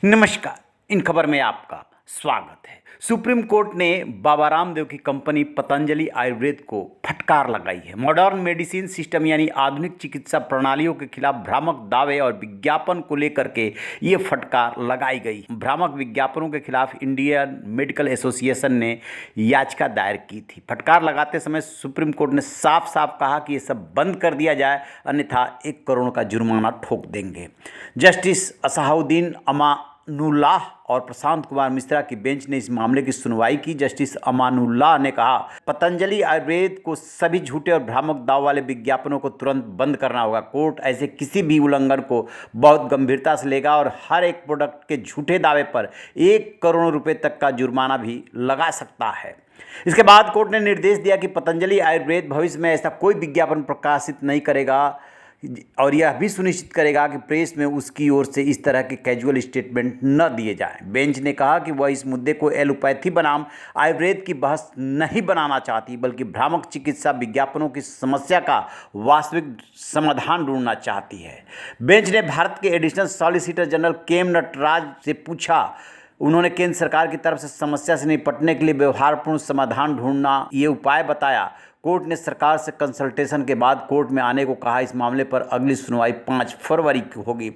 नमस्कार। इन खबर में आपका स्वागत है। सुप्रीम कोर्ट ने बाबा रामदेव की कंपनी पतंजलि आयुर्वेद को फटकार लगाई है। मॉडर्न मेडिसिन सिस्टम यानी आधुनिक चिकित्सा प्रणालियों के खिलाफ भ्रामक दावे और विज्ञापन को लेकर के ये फटकार लगाई गई। भ्रामक विज्ञापनों के खिलाफ इंडियन मेडिकल एसोसिएशन ने याचिका दायर की थी। फटकार लगाते समय सुप्रीम कोर्ट ने साफ साफ कहा कि ये सब बंद कर दिया जाए, अन्यथा 1 करोड़ का जुर्माना ठोक देंगे। जस्टिस असहाउद्दीन अमानुल्लाह और प्रशांत कुमार मिश्रा की बेंच ने इस मामले की सुनवाई की। जस्टिस अमानुल्लाह ने कहा, पतंजलि आयुर्वेद को सभी झूठे और भ्रामक दाव वाले विज्ञापनों को तुरंत बंद करना होगा। कोर्ट ऐसे किसी भी उल्लंघन को बहुत गंभीरता से लेगा और हर एक प्रोडक्ट के झूठे दावे पर 1 करोड़ रुपए तक का जुर्माना भी लगा सकता है। इसके बाद कोर्ट ने निर्देश दिया कि पतंजलि आयुर्वेद भविष्य में ऐसा कोई विज्ञापन प्रकाशित नहीं करेगा और यह भी सुनिश्चित करेगा कि प्रेस में उसकी ओर से इस तरह के कैजुअल स्टेटमेंट न दिए जाएं। बेंच ने कहा कि वह इस मुद्दे को एलोपैथी बनाम आयुर्वेद की बहस नहीं बनाना चाहती, बल्कि भ्रामक चिकित्सा विज्ञापनों की समस्या का वास्तविक समाधान ढूंढना चाहती है। बेंच ने भारत के additional solicitor general KM Nataraj से पूछा। उन्होंने केंद्र सरकार की तरफ से समस्या से निपटने के लिए व्यवहारपूर्ण समाधान ढूंढना ये उपाय बताया। कोर्ट ने सरकार से कंसल्टेशन के बाद कोर्ट में आने को कहा। इस मामले पर अगली सुनवाई 5 फरवरी की होगी।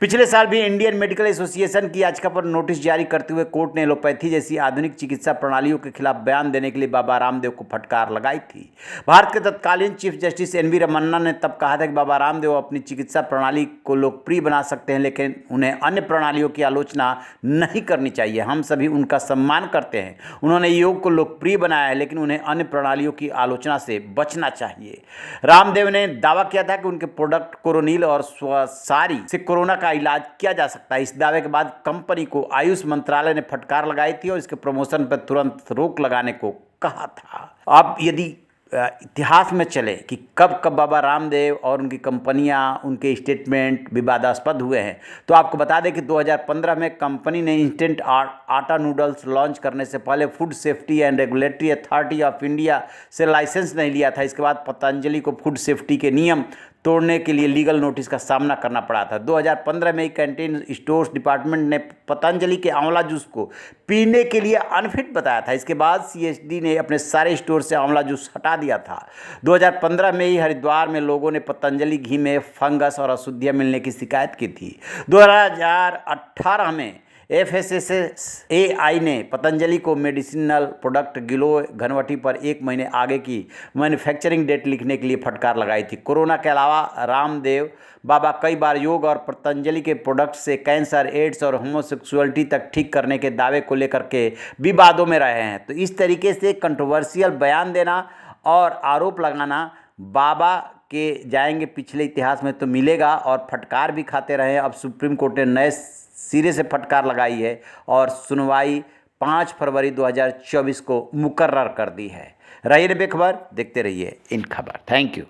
पिछले साल भी इंडियन मेडिकल एसोसिएशन की याचिका पर नोटिस जारी करते हुए कोर्ट ने एलोपैथी जैसी आधुनिक चिकित्सा प्रणालियों के खिलाफ बयान देने के लिए बाबा रामदेव को फटकार लगाई थी। भारत के तत्कालीन chief justice N V Ramana ने तब कहा था कि बाबा रामदेव अपनी चिकित्सा प्रणाली को लोकप्रिय बना सकते हैं, लेकिन उन्हें अन्य प्रणालियों की आलोचना नहीं करनी चाहिए। हम सभी उनका सम्मान करते हैं। उन्होंने योग को लोकप्रिय बनाया है, लेकिन उन्हें अन्य प्रणालियों की आलोचना से बचना चाहिए। रामदेव ने दावा किया था कि उनके प्रोडक्ट कोरोनिल और स्वसारी से कोरोना का इलाज किया जा सकता है। इस दावे के बाद कंपनी को आयुष मंत्रालय ने फटकार लगाई थी और इसके प्रमोशन पर तुरंत रोक लगाने को कहा था। अब यदि इतिहास में चले कि कब कब बाबा रामदेव और उनकी कंपनियां, उनके स्टेटमेंट विवादास्पद हुए हैं, तो आपको बता दें कि 2015 में कंपनी ने इंस्टेंट आटा नूडल्स लॉन्च करने से पहले food safety and regulatory authority of India से लाइसेंस नहीं लिया था। इसके बाद पतंजलि को फूड सेफ्टी के नियम तोड़ने के लिए लीगल नोटिस का सामना करना पड़ा था। 2015 में कैंटीन स्टोर्स डिपार्टमेंट ने पतंजलि के आंवला जूस को पीने के लिए अनफिट बताया था। इसके बाद सीएसडी ने अपने सारे स्टोर से आंवला जूस हटा दिया था। 2015 में ही हरिद्वार में लोगों ने पतंजलि घी में फंगस और अशुद्धियाँ मिलने की शिकायत की थी। 2018 में FSSAI ने पतंजलि को मेडिसिनल प्रोडक्ट गिलो घनवटी पर 1 महीने आगे की मैन्युफैक्चरिंग डेट लिखने के लिए फटकार लगाई थी। कोरोना के अलावा रामदेव बाबा कई बार योग और पतंजलि के प्रोडक्ट से कैंसर, एड्स और होमोसेक्सुअलिटी तक ठीक करने के दावे को लेकर के विवादों में रहे हैं। तो इस तरीके से कंट्रोवर्शियल बयान देना और आरोप लगाना बाबा के जाएंगे पिछले इतिहास में तो मिलेगा, और फटकार भी खाते रहे। अब सुप्रीम कोर्ट ने नए सिरे से फटकार लगाई है और सुनवाई 5 फरवरी 2024 को मुकर्रर कर दी है। रहिए बेखबर, देखते रहिए इन खबर। Thank you.